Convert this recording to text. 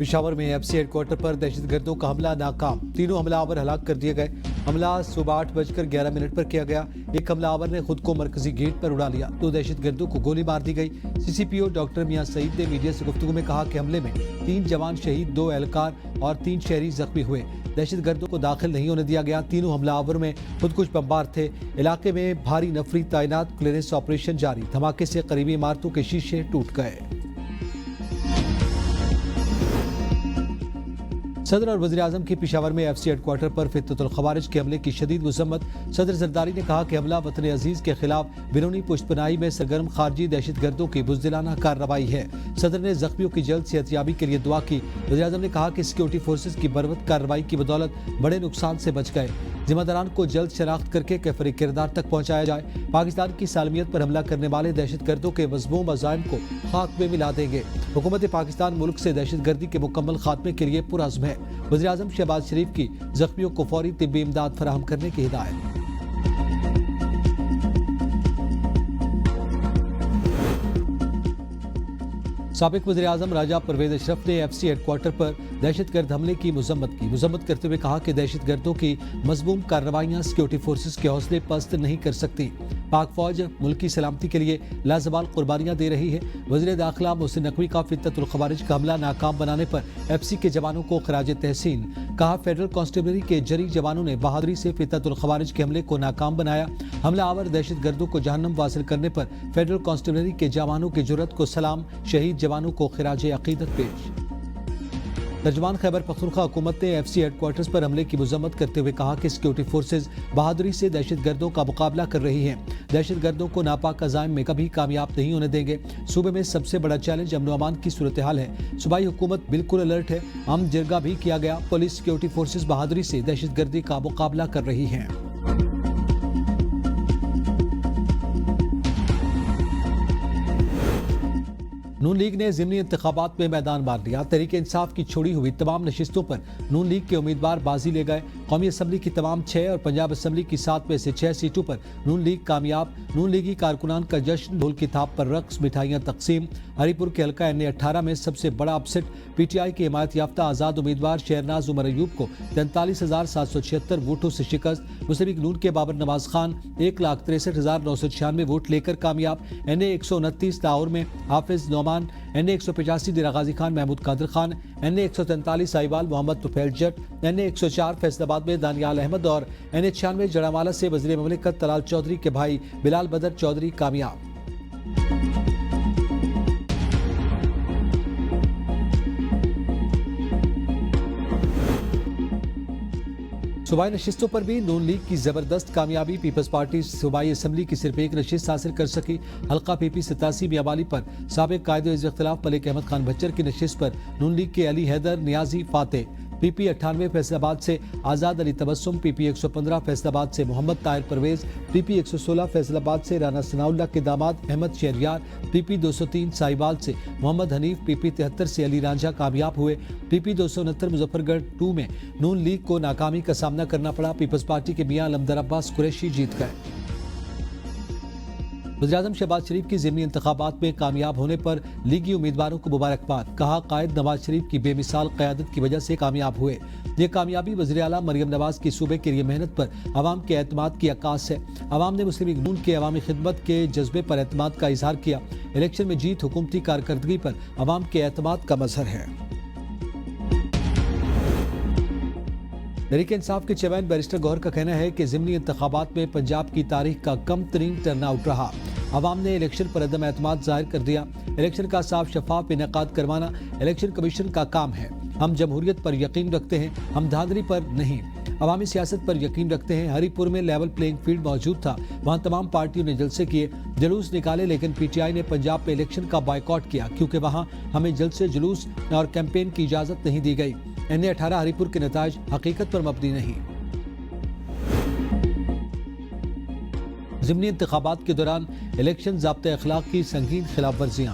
پشاور میں F C head quarter پر دہشت گردوں کا حملہ ناکام، تینوں حملہ آور ہلاک کر دیے گئے۔ حملہ صبح 8:11 پر کیا گیا۔ ایک حملہ آور نے خود کو مرکزی گیٹ پر اڑا لیا تو دہشت گردوں کو گولی مار دی گئی۔ سی سی پی او ڈاکٹر میاں سعید نے میڈیا سے گفتگو میں کہا کہ حملے میں 3 جوان شہید، 2 اہلکار اور 3 شہری زخمی ہوئے۔ دہشت گردوں کو داخل نہیں ہونے دیا گیا۔ تینوں حملہ آور میں خود کش بمبار تھے۔ علاقے میں بھاری نفری تعینات، کلیئرنس آپریشن جاری۔ دھماکے سے قریبی عمارتوں کے شیشے ٹوٹ گئے۔ صدر اور وزیر اعظم کی پشاور میں ایف سی ہیڈ کوارٹر پر فتنۃ الخوارج کے حملے کی شدید مذمت۔ صدر زرداری نے کہا کہ حملہ وطن عزیز کے خلاف بیرونی پشت پناہی میں سرگرم خارجی دہشت گردوں کی بزدلانہ کارروائی ہے۔ صدر نے زخمیوں کی جلد صحتیابی کے لیے دعا کی۔ وزیر اعظم نے کہا کہ سیکورٹی فورسز کی بروقت کارروائی کی بدولت بڑے نقصان سے بچ گئے۔ ذمہ داران کو جلد شناخت کر کے کیفر کردار تک پہنچایا جائے۔ پاکستان کی سالمیت پر حملہ کرنے والے دہشت گردوں کے مذموم عزائم کو خاک میں ملا دیں گے۔ حکومت پاکستان ملک سے دہشت گردی کے مکمل خاتمے کے لیے پرعزم ہے۔ وزیر اعظم شہباز شریف کی زخمیوں کو فوری طبی امداد فراہم کرنے کی ہدایت۔ سابق وزیر اعظم راجہ پرویز اشرف نے ایف سی ہیڈ کوارٹر پر دہشت گرد حملے کی مذمت کرتے ہوئے کہا کہ دہشت گردوں کی مذموم کارروائیاں سیکورٹی فورسز کے حوصلے پست نہیں کر سکتی۔ پاک فوج ملک کی سلامتی کے لیے لازوال قربانیاں دے رہی ہے۔ وزیر داخلہ محسن نقوی کا فتنۃ الخوارج کا حملہ ناکام بنانے پر ایف سی کے جوانوں کو خراج تحسین۔ کہا فیڈرل کانسٹیبلری کے جری جوانوں نے بہادری سے فتنۃ الخوارج کے حملے کو ناکام بنایا۔ حملہ آور دہشت گردوں کو جہنم واصل کرنے پر فیڈرل کانسٹیبلری کے جوانوں کی جرأت کو سلام، شہید جوانوں کو خراج عقیدت پیش۔ ترجمان خیبر پختونخوا حکومت نے ایف سی ہیڈ کوارٹرز پر حملے کی مذمت کرتے ہوئے کہا کہ سیکورٹی فورسز بہادری سے دہشت گردوں کا مقابلہ کر رہی ہیں۔ دہشت گردوں کو ناپاک عزائم میں کبھی کامیاب نہیں ہونے دیں گے۔ صوبے میں سب سے بڑا چیلنج امن و امان کی صورتحال ہے۔ صوبائی حکومت بالکل الرٹ ہے۔ عام جرگہ بھی کیا گیا۔ پولیس سیکورٹی فورسز بہادری سے دہشت گردی کا مقابلہ کر رہی ہیں۔ نون لیگ نے ضمنی انتخابات میں میدان مار لیا۔ تحریک انصاف کی چھوڑی ہوئی تمام نشستوں پر نون لیگ کے امیدوار بازی لے گئے۔ قومی اسمبلی کی تمام 6 اور پنجاب اسمبلی کی 7 میں سے 6 سیٹوں پر نون لیگ کامیاب۔ نون لیگی کارکنان کا جشن، ڈھول کی تھاپ پر رقص، مٹھائیاں تقسیم۔ ہری پور کے حلقہ NA18 میں سب سے بڑا اپسٹ، پی ٹی آئی کے حمایت یافتہ آزاد امیدوار شہرناز عمر ایوب کو 43,776 ووٹوں سے شکست۔ مسلم لیگ نون کے بابر نواز خان 1,63,996 ووٹ لے کر کامیاب۔ NA129 لاہور میں حافظ نعمان، NA185 ڈیرہ غازی خان محمود قادر خان، NA143 سائیوال محمد طفیل جٹ، NA104 فیصل آباد میں دانیال احمد اور NA96 جڑامالہ سے وزیر مملکت طلال چودھری کے بھائی بلال بدر چودھری کامیاب۔ صوبائی نشستوں پر بھی نون لیگ کی زبردست کامیابی۔ پیپلز پارٹی صوبائی اسمبلی کی صرف ایک نشست حاصل کر سکی۔ حلقہ پی پی 87 میاں پر سابق قائد حزب اختلاف ملک احمد خان بچر کی نشست پر نون لیگ کے علی حیدر نیازی فاتح۔ پی پی 98 فیصل آباد سے آزاد علی تبسم، پی پی 115 فیصل آباد سے محمد طاہر پرویز، پی پی 116 فیصل آباد سے رانا ثناء اللہ کے داماد احمد شہریار، پی پی 203 سائیوال سے محمد حنیف، پی پی 73 سے علی رانجھا کامیاب ہوئے۔ پی پی 269 مظفر گڑھ 2 میں نون لیگ کو ناکامی کا سامنا کرنا پڑا۔ پیپلز پارٹی کے میاں علمدر عباس قریشی جیت گئے۔ وزیراعظم شہباز شریف کی ضمنی انتخابات میں کامیاب ہونے پر لیگی امیدواروں کو مبارکباد۔ کہا قائد نواز شریف کی بے مثال قیادت کی وجہ سے کامیاب ہوئے۔ یہ کامیابی وزیر اعلیٰ مریم نواز کی صوبے کے لیے محنت پر عوام کے اعتماد کی عکاس ہے۔ عوام نے مسلم لیگ نون کے عوامی خدمت کے جذبے پر اعتماد کا اظہار کیا۔ الیکشن میں جیت حکومتی کارکردگی پر عوام کے اعتماد کا مظہر ہے۔ تحریک انصاف کے چیئرمین بیرسٹر گوہر کا کہنا ہے کہ ضمنی انتخابات میں پنجاب کی تاریخ کا کم ترین ٹرن آؤٹ رہا۔ عوام نے الیکشن پر عدم اعتماد ظاہر کر دیا۔ الیکشن کا صاف شفاف انعقاد کروانا الیکشن کمیشن کا کام ہے۔ ہم جمہوریت پر یقین رکھتے ہیں، ہم دھاندلی پر نہیں۔ عوامی سیاست پر یقین رکھتے ہیں۔ ہری پور میں لیول پلینگ فیلڈ موجود تھا، وہاں تمام پارٹیوں نے جلسے کیے، جلوس نکالے، لیکن پی ٹی آئی نے پنجاب میں الیکشن کا بائیکاٹ کیا کیونکہ وہاں ہمیں جلسے، جلوس اور کیمپین کی اجازت نہیں دی گئی۔ NA18 ہری پور کے نتائج حقیقت پر مبنی نہیں۔ ضمنی انتخابات کے دوران الیکشن ضابطۂ اخلاق کی سنگین خلاف ورزیاں۔